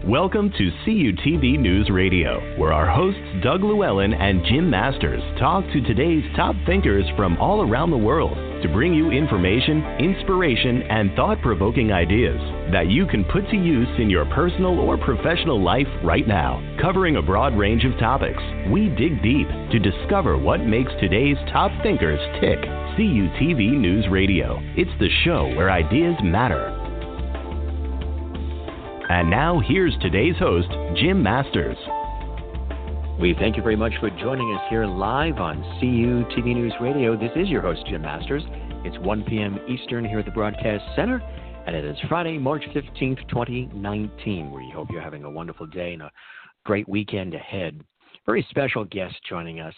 Welcome to CUTV News Radio, where our hosts Doug Llewellyn and Jim Masters talk to today's top thinkers from all around the world to bring you information, inspiration, and thought-provoking ideas that you can put to use in your personal or professional life right now. Covering a broad range of topics, we dig deep to discover what makes today's top thinkers tick. CUTV News Radio. It's the show where ideas matter. And now, here's today's host, Jim Masters. We thank you very much for joining us here live on CUTV News Radio. This is your host, Jim Masters. It's 1 p.m. Eastern here at the Broadcast Center, and it is Friday, March 15th, 2019. We hope you're having a wonderful day and a great weekend ahead. Very special guest joining us,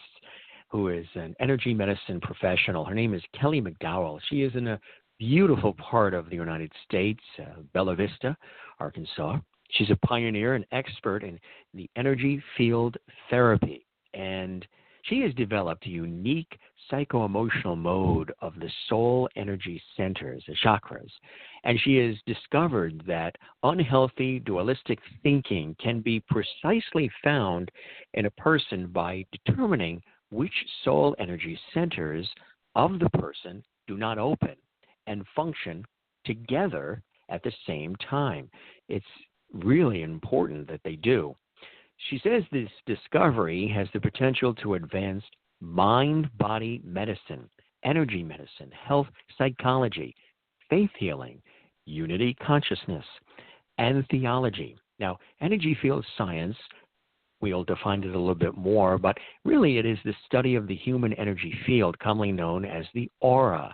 who is an energy medicine professional. Her name is Kelly McDowell. She is in a beautiful part of the United States, Bella Vista, Arkansas. She's a pioneer and expert in the energy field therapy, and she has developed a unique psycho-emotional mode of the soul energy centers, the chakras, and she has discovered that unhealthy dualistic thinking can be precisely found in a person by determining which soul energy centers of the person do not open and function together at the same time. It's really important that they do. She says this discovery has the potential to advance mind-body medicine, energy medicine, health psychology, faith healing, unity consciousness, and theology. Now, energy field science, we'll define it a little bit more, but really it is the study of the human energy field, commonly known as the aura,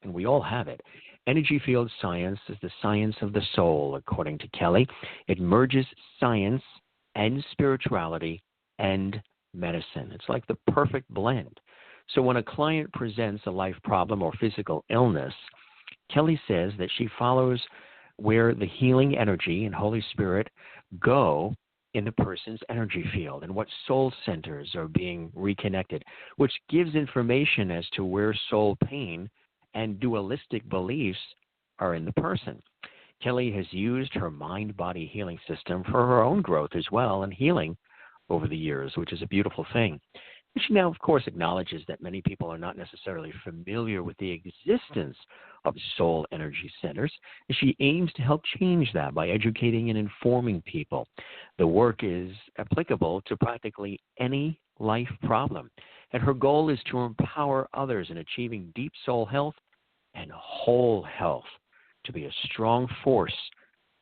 and we all have it. Energy field science is the science of the soul, according to Kelly. It merges science and spirituality and medicine. It's like the perfect blend. So when a client presents a life problem or physical illness, Kelly says that she follows where the healing energy and Holy Spirit go in the person's energy field and what soul centers are being reconnected, which gives information as to where soul pain and dualistic beliefs are in the person. Kelly has used her mind-body healing system for her own growth as well and healing over the years, which is a beautiful thing. And she now, of course, acknowledges that many people are not necessarily familiar with the existence of soul energy centers, and she aims to help change that by educating and informing people. The work is applicable to practically any life problem, and her goal is to empower others in achieving deep soul health and whole health to be a strong force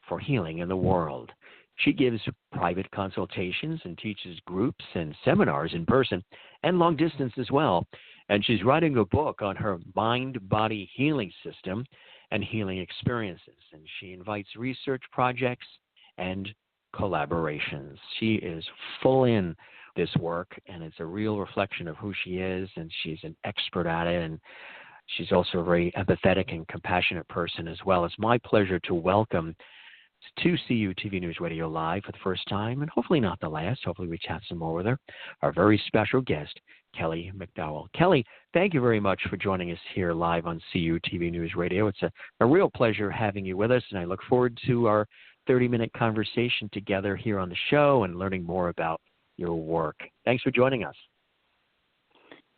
for healing in the world. She gives private consultations and teaches groups and seminars in person and long distance as well. And she's writing a book on her mind-body healing system and healing experiences. And she invites research projects and collaborations. She is full in this work, and it's a real reflection of who she is, and she's an expert at it, and she's also a very empathetic and compassionate person as well. It's my pleasure to welcome to CUTV News Radio Live for the first time, and hopefully not the last. Hopefully we chat some more with her, our very special guest, Kelly McDowell. Kelly, thank you very much for joining us here live on CUTV News Radio. It's a real pleasure having you with us, and I look forward to our 30-minute conversation together here on the show and learning more about your work. Thanks for joining us.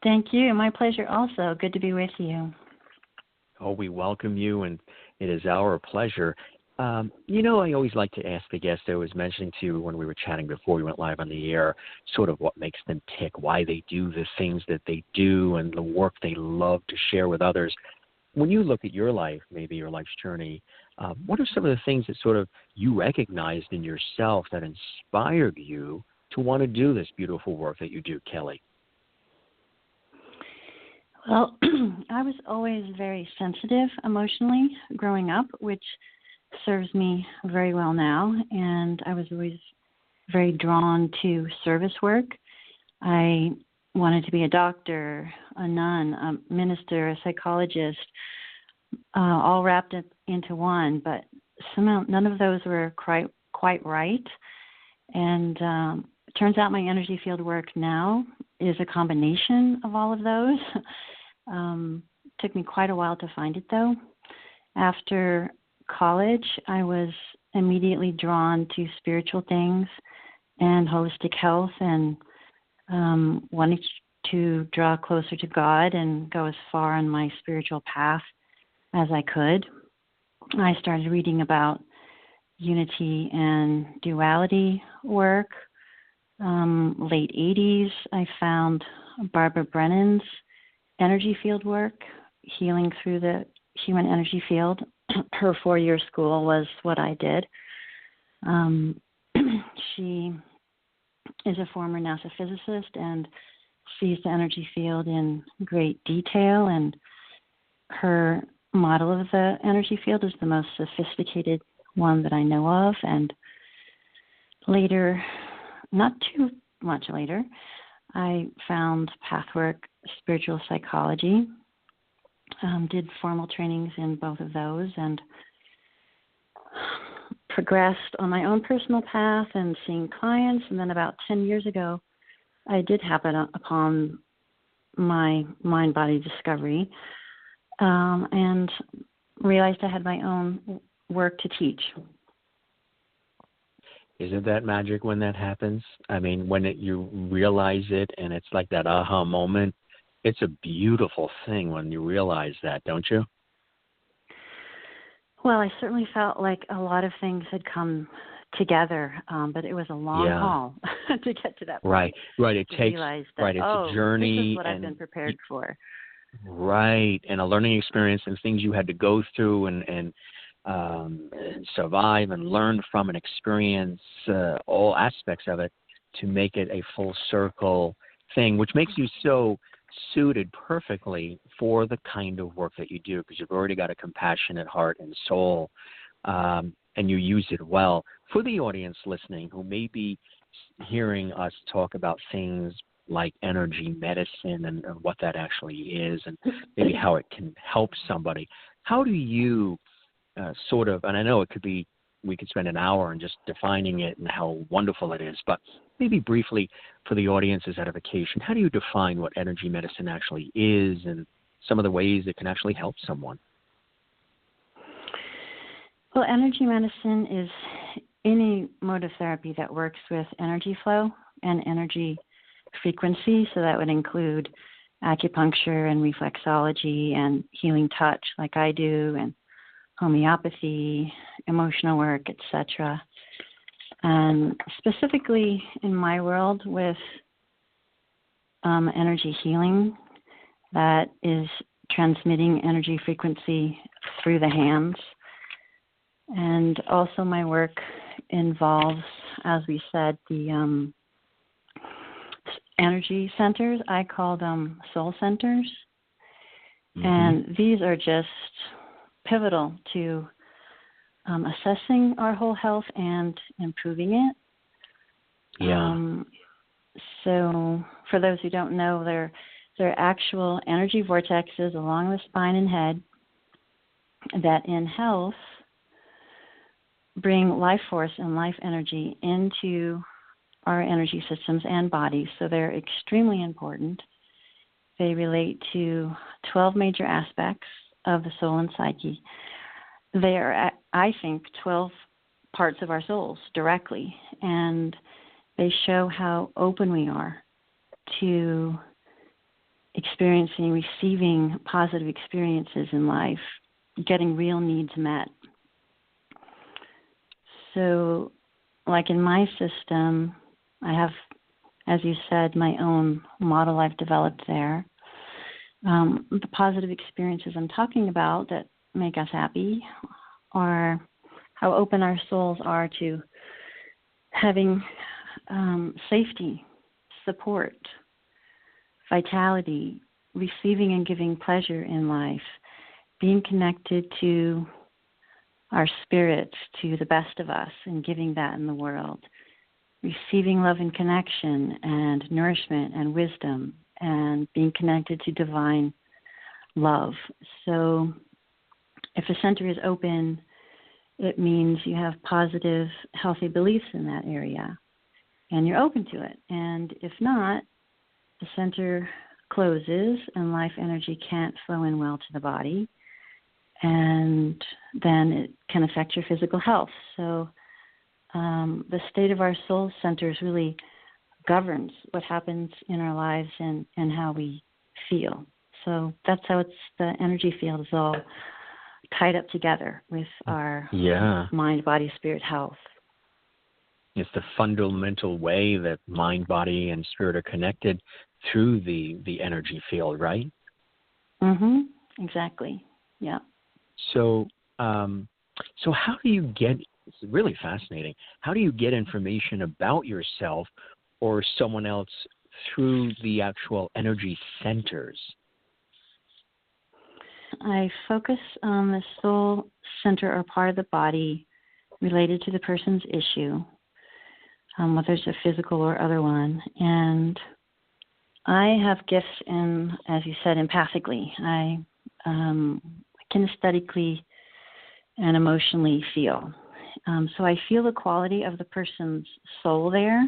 Thank you. My pleasure also. Good to be with you. Oh, we welcome you, and it is our pleasure. I always like to ask the guests, I was mentioning to you when we were chatting before we went live on the air, sort of what makes them tick, why they do the things that they do, and the work they love to share with others. When you look at your life, maybe your life's journey, what are some of the things that sort of you recognized in yourself that inspired you to want to do this beautiful work that you do, Kelly? Well, I was always very sensitive emotionally growing up, which serves me very well now, and I was always very drawn to service work. I wanted to be a doctor, a nun, a minister, a psychologist, all wrapped into one, but somehow none of those were quite right. And it turns out my energy field work now is a combination of all of those. Took me quite a while to find it, though. After college, I was immediately drawn to spiritual things and holistic health, and wanted to draw closer to God and go as far on my spiritual path as I could. I started reading about unity and duality work. Late 80s, I found Barbara Brennan's energy field work, healing through the human energy field. Her 4-year school was what I did. She is a former NASA physicist and sees the energy field in great detail, and her model of the energy field is the most sophisticated one that I know of. And later, not too much later, I found Pathwork Spiritual Psychology, did formal trainings in both of those, and progressed on my own personal path and seeing clients. And then about 10 years ago, I did happen upon my mind-body discovery and realized I had my own work to teach. Isn't that magic when that happens? I mean, when you realize it and it's like that aha moment, it's a beautiful thing when you realize that, don't you? Well, I certainly felt like a lot of things had come together, but it was a long haul to get to that point. Right. It takes that, it's a journey. This is what I've been prepared for. Right, and a learning experience and things you had to go through and survive and learn from and experience all aspects of it to make it a full circle thing, which makes you so suited perfectly for the kind of work that you do, because you've already got a compassionate heart and soul, and you use it well. For the audience listening who may be hearing us talk about things like energy medicine and what that actually is and maybe how it can help somebody, how do you sort of, and I know it could be, we could spend an hour on just defining it and how wonderful it is, but maybe briefly for the audience's edification, how do you define what energy medicine actually is and some of the ways it can actually help someone? Well, energy medicine is any mode of therapy that works with energy flow and energy frequency, so that would include acupuncture and reflexology and healing touch like I do, and homeopathy, emotional work, etc. And specifically in my world with energy healing, that is transmitting energy frequency through the hands. And also my work involves, as we said, the energy centers. I call them soul centers. Mm-hmm. And these are just pivotal to assessing our whole health and improving it. Yeah. So for those who don't know, they're actual energy vortexes along the spine and head that in health bring life force and life energy into our energy systems and bodies. So they're extremely important. They relate to 12 major aspects of the soul and psyche. They are, I think, 12 parts of our souls directly, and they show how open we are to experiencing, receiving positive experiences in life, getting real needs met. So, like in my system, I have, as you said, my own model I've developed there. The positive experiences I'm talking about that make us happy are how open our souls are to having safety, support, vitality, receiving and giving pleasure in life, being connected to our spirit, to the best of us, and giving that in the world, receiving love and connection and nourishment and wisdom, and being connected to divine love. So if a center is open, it means you have positive, healthy beliefs in that area, and you're open to it. And if not, the center closes and life energy can't flow in well to the body. And and then it can affect your physical health. So the state of our soul centers really governs what happens in our lives and how we feel. So that's how the energy field is all tied up together with our mind, body, spirit health. It's the fundamental way that mind, body, and spirit are connected through the energy field, right? Exactly. Yeah. So how do you get? It's really fascinating. How do you get information about yourself or someone else through the actual energy centers? I focus on the soul center or part of the body related to the person's issue, whether it's a physical or other one. And I have gifts in, as you said, empathically. I kinesthetically and emotionally feel. So I feel the quality of the person's soul there.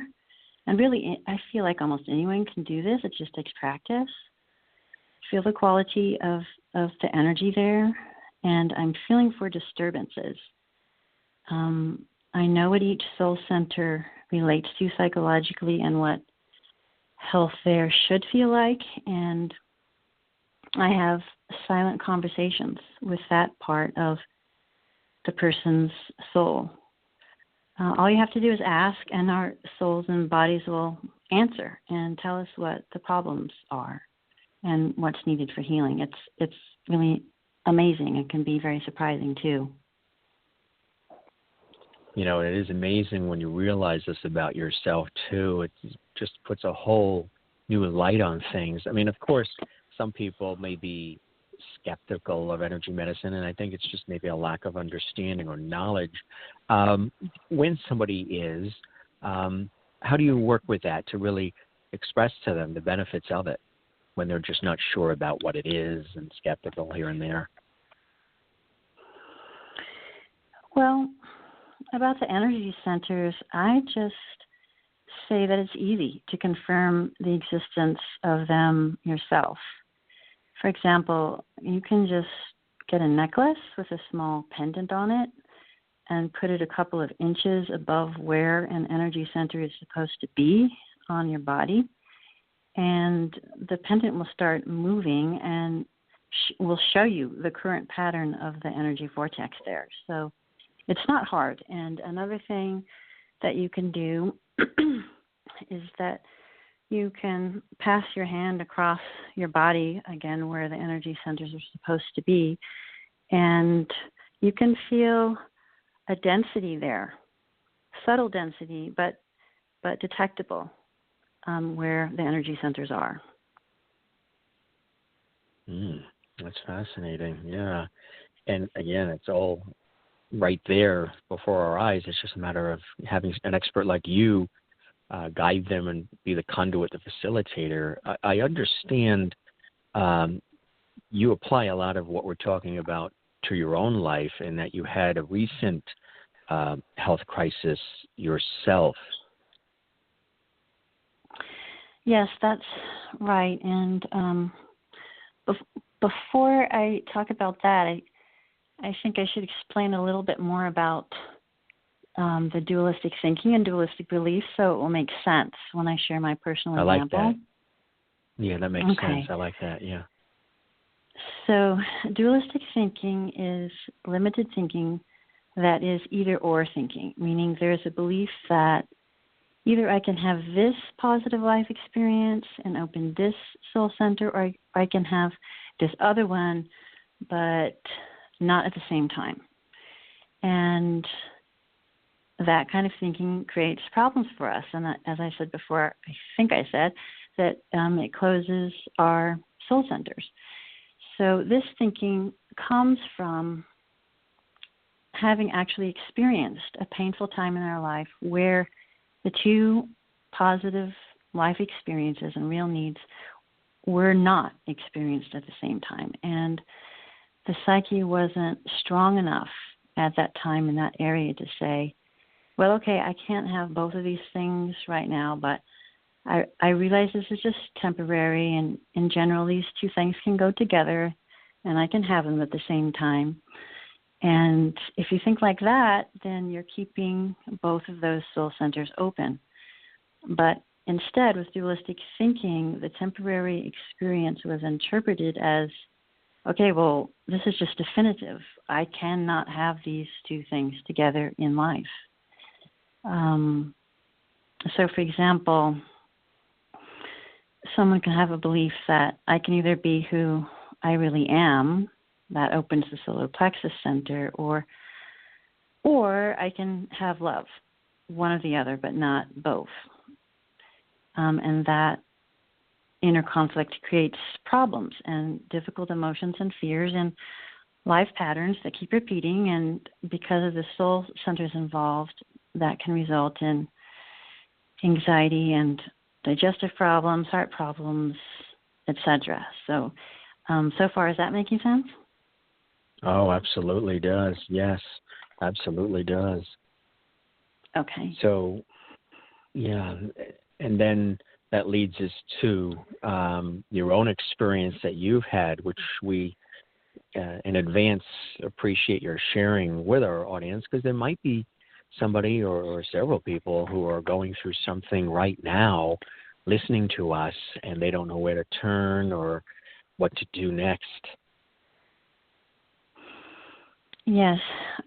And really, I feel like almost anyone can do this. It just takes practice. Feel the quality of the energy there, and I'm feeling for disturbances. I know what each soul center relates to psychologically and what health there should feel like, and I have silent conversations with that part of the person's soul. All you have to do is ask, and our souls and bodies will answer and tell us what the problems are and what's needed for healing. It's really amazing. It can be very surprising, too. You know, it is amazing when you realize this about yourself, too. It just puts a whole new light on things. I mean, of course, some people may be skeptical of energy medicine, and I think it's just maybe a lack of understanding or knowledge. When somebody is, how do you work with that to really express to them the benefits of it when they're just not sure about what it is and skeptical here and there? Well, about the energy centers, I just say that it's easy to confirm the existence of them yourself. For example, you can just get a necklace with a small pendant on it and put it a couple of inches above where an energy center is supposed to be on your body. And the pendant will start moving and will show you the current pattern of the energy vortex there. So it's not hard. And another thing that you can do is that you can pass your hand across your body, again, where the energy centers are supposed to be, and you can feel a density there, subtle density, but detectable where the energy centers are. That's fascinating, yeah. And again, it's all right there before our eyes. It's just a matter of having an expert like you guide them and be the conduit, the facilitator. I understand you apply a lot of what we're talking about to your own life, and that you had a recent health crisis yourself. Yes, that's right. And before I talk about that, I think I should explain a little bit more about the dualistic thinking and dualistic beliefs, so it will make sense when I share my personal example. I like that. Yeah, that makes sense. I like that, yeah. So dualistic thinking is limited thinking that is either-or thinking, meaning there's a belief that either I can have this positive life experience and open this soul center, or I can have this other one, but not at the same time. And that kind of thinking creates problems for us. And as I said before, I think I said that it closes our soul centers. So this thinking comes from having actually experienced a painful time in our life where the two positive life experiences and real needs were not experienced at the same time. And the psyche wasn't strong enough at that time in that area to say, well, okay, I can't have both of these things right now, but I realize this is just temporary, and in general, these two things can go together, and I can have them at the same time. And if you think like that, then you're keeping both of those soul centers open. But instead, with dualistic thinking, the temporary experience was interpreted as, okay, well, this is just definitive. I cannot have these two things together in life. So, for example, someone can have a belief that I can either be who I really am, that opens the solar plexus center, or I can have love, one or the other, but not both. And that inner conflict creates problems and difficult emotions and fears and life patterns that keep repeating. And because of the soul centers involved, that can result in anxiety and digestive problems, heart problems, etc. So, so far, is that making sense? Oh, absolutely does. Yes, absolutely does. Okay. So, yeah, and then that leads us to your own experience that you've had, which we in advance appreciate your sharing with our audience, because there might be somebody or several people who are going through something right now listening to us, and they don't know where to turn or what to do next. Yes.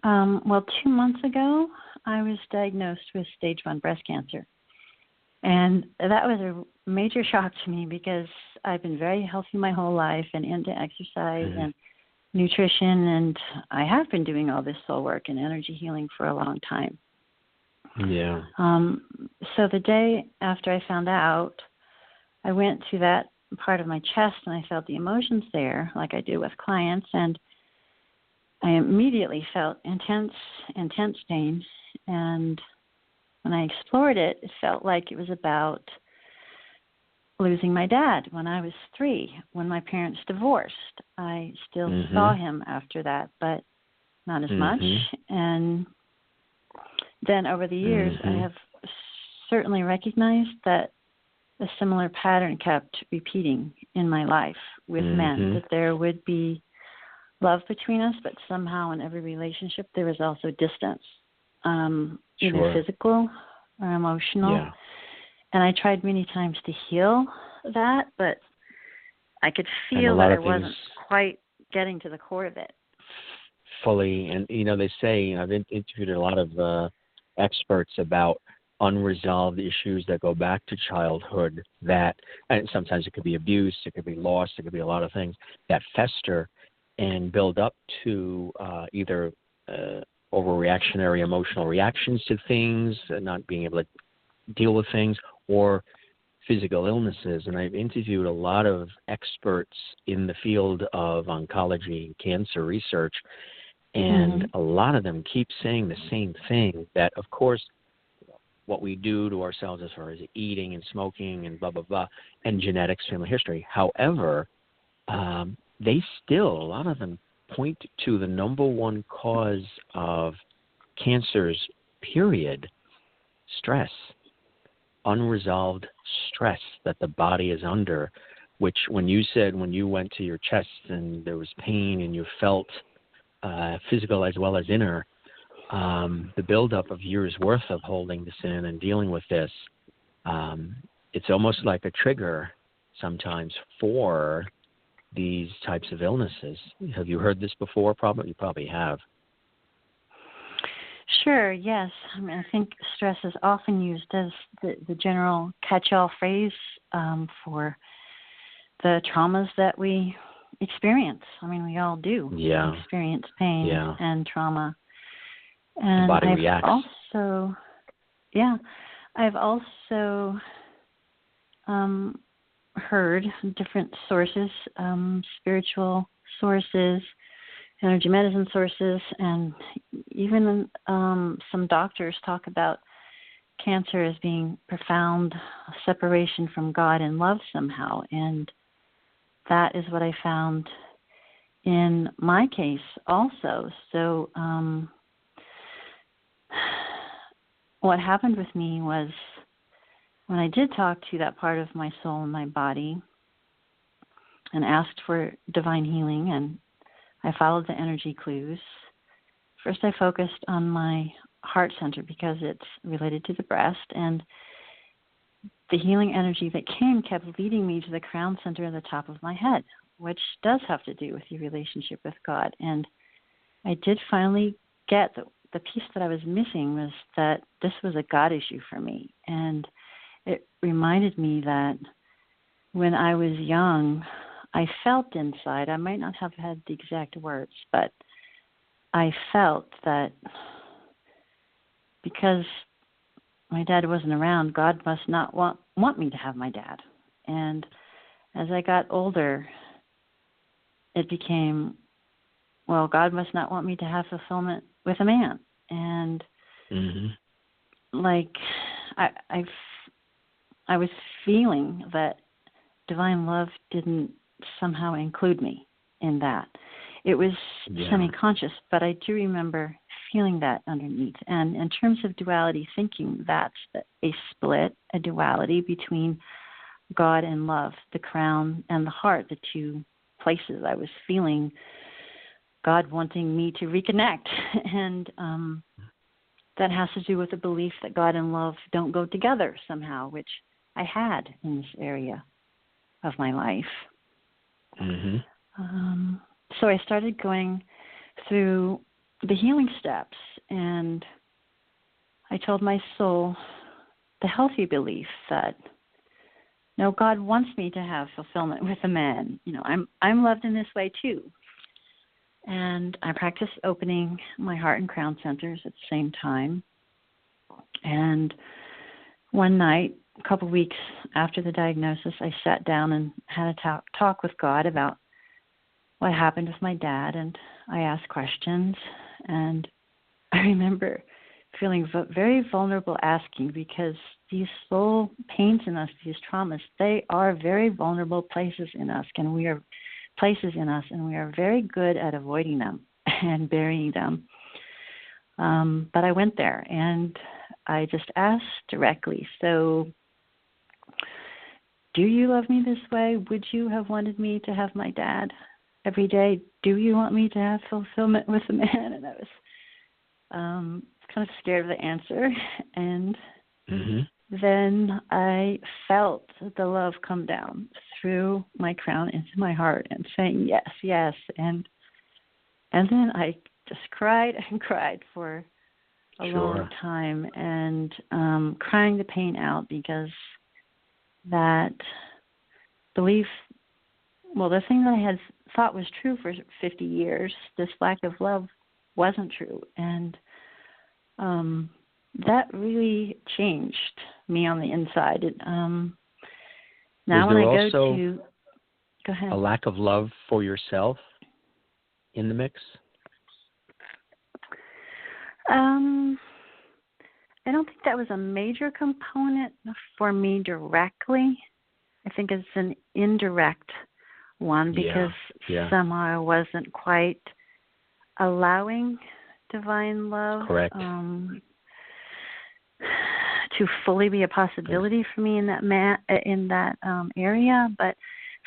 Well, 2 months ago, I was diagnosed with stage 1 breast cancer. And that was a major shock to me because I've been very healthy my whole life and into exercise and nutrition, and I have been doing all this soul work and energy healing for a long time. Yeah. So the day after I found out, I went to that part of my chest and I felt the emotions there, like I do with clients, and I immediately felt intense pain. And when I explored it, it felt like it was about losing my dad when I was 3, when my parents divorced. I still saw him after that, but not as much. And then over the years, I have certainly recognized that a similar pattern kept repeating in my life with men, that there would be love between us, but somehow in every relationship there was also distance, either physical or emotional. Yeah. And I tried many times to heal that, but I could feel that I wasn't quite getting to the core of it. Fully. And, they say, I've interviewed a lot of experts about unresolved issues that go back to childhood and sometimes it could be abuse, it could be loss, it could be a lot of things that fester and build up to either overreactionary emotional reactions to things, not being able to deal with things, or physical illnesses. And I've interviewed a lot of experts in the field of oncology and cancer research, and a lot of them keep saying the same thing, that, of course, what we do to ourselves as far as eating and smoking and blah, blah, blah, and genetics, family history. However, they still, a lot of them point to the number one cause of cancers, period, stress, unresolved stress that the body is under, which when you said when you went to your chest and there was pain and you felt physical as well as inner, the buildup of years worth of holding this in and dealing with this, it's almost like a trigger sometimes for these types of illnesses. Have you heard this before? Probably, you probably have. Sure, yes. I mean, I think stress is often used as the general catch-all phrase for the traumas that we experience. I mean, we all do experience pain and trauma. And the body reacts. I've also heard different sources, spiritual sources, energy medicine sources, and even some doctors talk about cancer as being profound separation from God and love somehow. And that is what I found in my case also. So what happened with me was when I did talk to that part of my soul and my body and asked for divine healing, and I followed the energy clues, first I focused on my heart center because it's related to the breast, and the healing energy that came kept leading me to the crown center at the top of my head, which does have to do with your relationship with God. And I did finally get the piece that I was missing was that this was a God issue for me. And it reminded me that when I was young, I felt inside, I might not have had the exact words, but I felt that because my dad wasn't around, God must not want me to have my dad. And as I got older, it became, well, God must not want me to have fulfillment with a man. And like I was feeling that divine love didn't somehow include me in that. It was semi-conscious, but I do remember feeling that underneath. And in terms of duality thinking, that's a split, a duality between God and love, the crown and the heart, the two places I was feeling God wanting me to reconnect. And that has to do with the belief that God and love don't go together somehow, which I had in this area of my life. So I started going through the healing steps, and I told my soul the healthy belief that, no, God wants me to have fulfillment with a man. You know, I'm loved in this way too. And I practiced opening my heart and crown centers at the same time. And one night, a couple weeks after the diagnosis, I sat down and had a talk with God about what happened with my dad, and I asked questions. And I remember feeling very vulnerable asking, because these soul pains in us, these traumas, they are very vulnerable places in us, and we are very good at avoiding them and burying them. But I went there and I just asked directly, so do you love me this way? Would you have wanted me to have my dad every day? Do you want me to have fulfillment with a man? And I was kind of scared of the answer. And then I felt the love come down through my crown into my heart and saying yes, yes. And then I just cried and cried for a long time, and crying the pain out, because that belief, well, the thing that I had thought was true for 50 years, this lack of love wasn't true. And that really changed me on the inside. Now when I go ahead. A lack of love for yourself in the mix? I don't think that was a major component for me directly. I think it's an indirect one, because somehow I wasn't quite allowing divine love to fully be a possibility for me in that area. But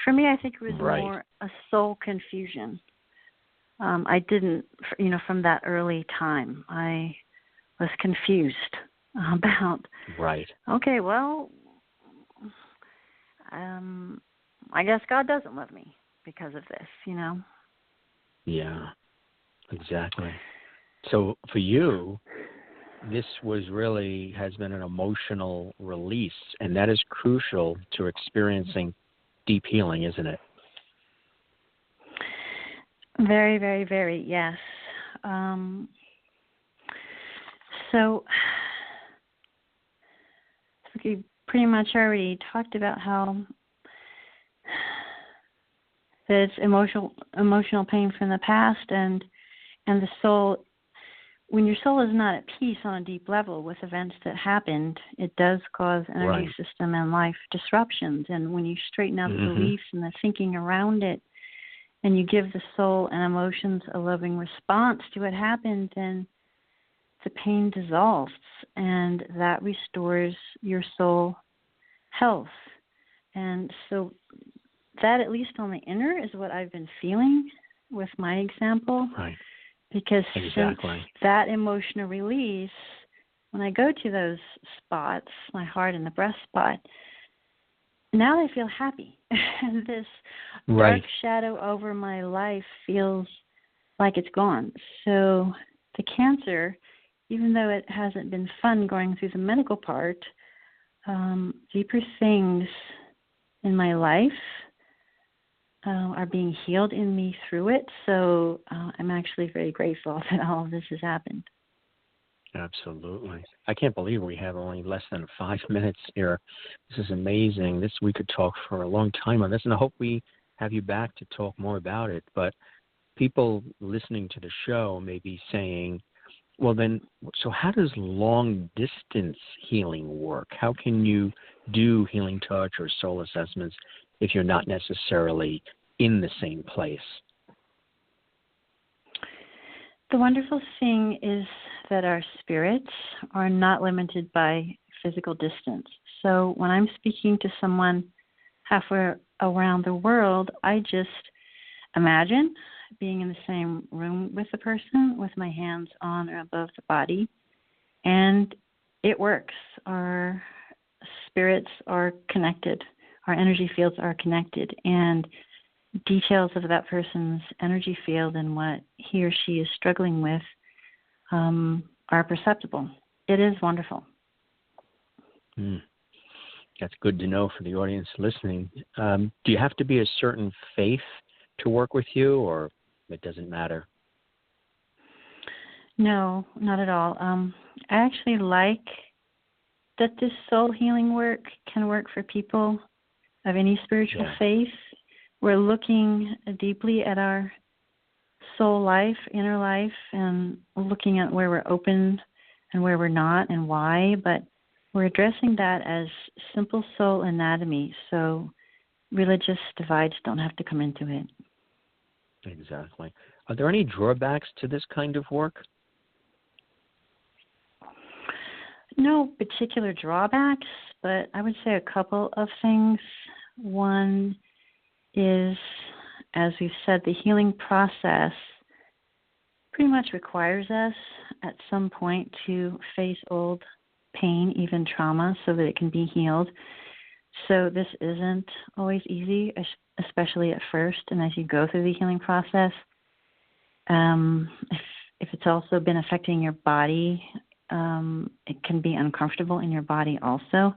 for me, I think it was more a soul confusion. I didn't, from that early time, I was confused about, okay, well, I guess God doesn't love me because of this, Yeah, exactly. So for you, this has been an emotional release, and that is crucial to experiencing deep healing, isn't it? Very, very, very, yes. So we pretty much already talked about how that it's emotional pain from the past, and the soul. When your soul is not at peace on a deep level with events that happened, it does cause energy system and life disruptions. And when you straighten out the beliefs and the thinking around it, and you give the soul and emotions a loving response to what happened, then the pain dissolves, and that restores your soul health. And so that, at least on the inner, is what I've been feeling with my example. Because Exactly. since that emotional release, when I go to those spots, my heart and the breast spot, now I feel happy. This dark Right. shadow over my life feels like it's gone. So the cancer, even though it hasn't been fun going through the medical part, deeper things in my life are being healed in me through it. So I'm actually very grateful that all of this has happened. Absolutely. I can't believe we have only less than 5 minutes here. This is amazing. We could talk for a long time on this, and I hope we have you back to talk more about it. But people listening to the show may be saying, well, then, so how does long-distance healing work? How can you do healing touch or soul assessments if you're not necessarily in the same place? The wonderful thing is that our spirits are not limited by physical distance. So when I'm speaking to someone halfway around the world, I just imagine being in the same room with the person with my hands on or above the body, and it works. Our spirits are connected. Our energy fields are connected, and details of that person's energy field and what he or she is struggling with are perceptible. It is wonderful. That's good to know for the audience listening. Do you have to be a certain faith to work with you, or it doesn't matter? No, not at all. I actually like that this soul healing work can work for people of any spiritual faith. We're looking deeply at our soul life, inner life, and looking at where we're open and where we're not and why, but we're addressing that as simple soul anatomy, so religious divides don't have to come into it. Exactly. Are there any drawbacks to this kind of work? No particular drawbacks, but I would say a couple of things. One is, as we've said, the healing process pretty much requires us at some point to face old pain, even trauma, so that it can be healed. So this isn't always easy, especially at first, and as you go through the healing process. If it's also been affecting your body, it can be uncomfortable in your body also.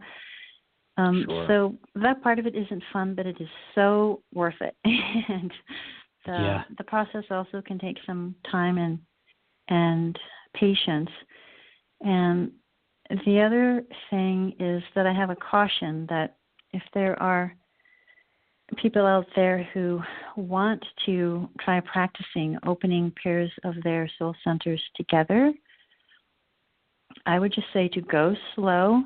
Sure. So that part of it isn't fun, but it is so worth it. And the process also can take some time and patience. And the other thing is that I have a caution that if there are people out there who want to try practicing opening pairs of their soul centers together, I would just say to go slow,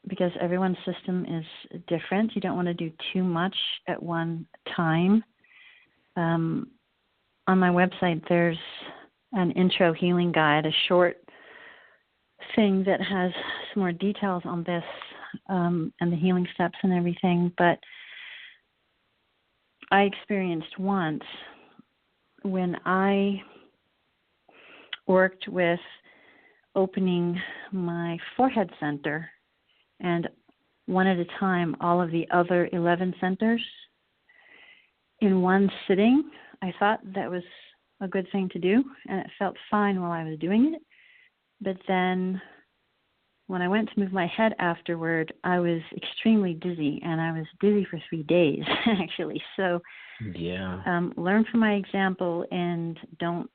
because everyone's system is different. You don't want to do too much at one time. On my website, there's an intro healing guide, a short thing that has some more details on this and the healing steps and everything. But I experienced once when I worked with opening my forehead center and one at a time all of the other 11 centers in one sitting. I thought that was a good thing to do, and it felt fine while I was doing it. But then when I went to move my head afterward, I was extremely dizzy, and I was dizzy for 3 days, actually. So learn from my example and don't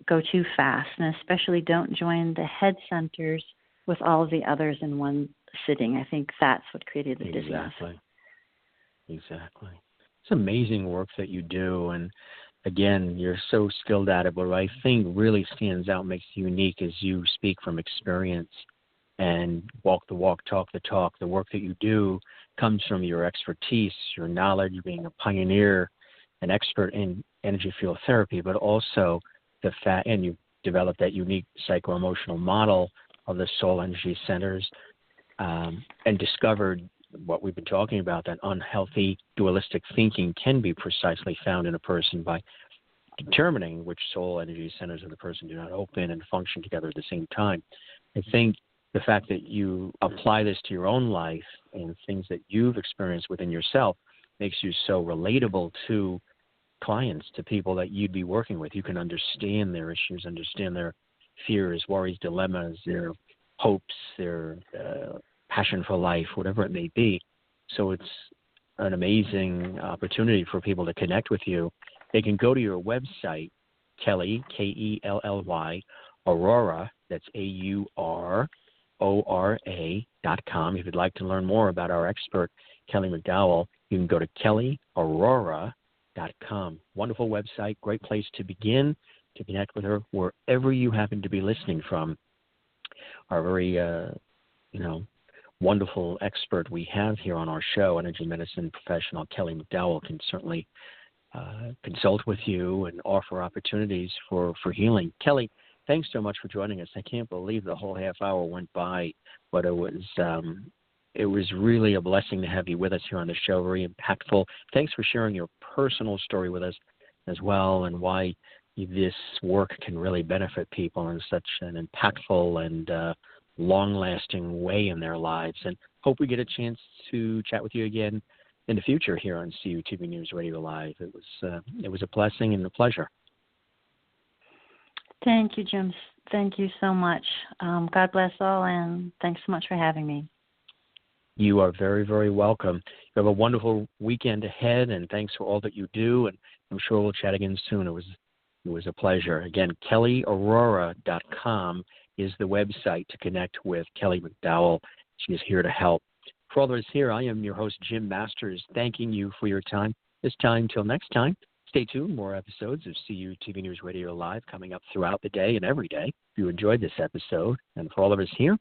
go too fast, and especially don't join the head centers with all of the others in one sitting. I think that's what created the dizziness. Exactly. It's amazing work that you do, and again, you're so skilled at it, but what I think really stands out, makes you unique, is you speak from experience and walk the walk, talk the talk. The work that you do comes from your expertise, your knowledge, being a pioneer, an expert in energy field therapy, but also and you developed that unique psycho-emotional model of the soul energy centers, and discovered what we've been talking about, that unhealthy dualistic thinking can be precisely found in a person by determining which soul energy centers of the person do not open and function together at the same time. I think the fact that you apply this to your own life and things that you've experienced within yourself makes you so relatable to clients, to people that you'd be working with. You can understand their issues, understand their fears, worries, dilemmas, their hopes, their passion for life, whatever it may be. So it's an amazing opportunity for people to connect with you. They can go to your website, Kelly, Kelly, Aurora, that's AURORA.com. If you'd like to learn more about our expert, Kelly McDowell, you can go to kellyaurora.com. Wonderful website, great place to begin, to connect with her wherever you happen to be listening from. Our very, wonderful expert we have here on our show, energy medicine professional Kelly McDowell, can certainly consult with you and offer opportunities for healing. Kelly, thanks so much for joining us. I can't believe the whole half hour went by, but it was really a blessing to have you with us here on the show. Very impactful. Thanks for sharing your personal story with us as well, and why this work can really benefit people in such an impactful and long-lasting way in their lives. And hope we get a chance to chat with you again in the future here on CUTV News Radio Live. It was a blessing and a pleasure. Thank you, Jim. Thank you so much. God bless all, and thanks so much for having me. You are very, very welcome. You have a wonderful weekend ahead, and thanks for all that you do, and I'm sure we'll chat again soon. It was a pleasure. Again, kellyaurora.com is the website to connect with Kelly McDowell. She is here to help. For all those here, I am your host, Jim Masters, thanking you for your time. This time till next time, stay tuned. More episodes of CUTV News Radio Live coming up throughout the day and every day. If you enjoyed this episode, and for all of us here,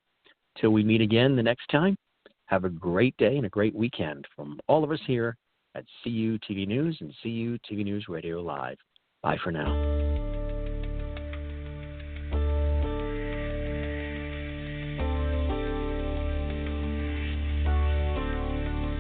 till we meet again the next time, have a great day and a great weekend from all of us here at CUTV News and CUTV News Radio Live. Bye for now.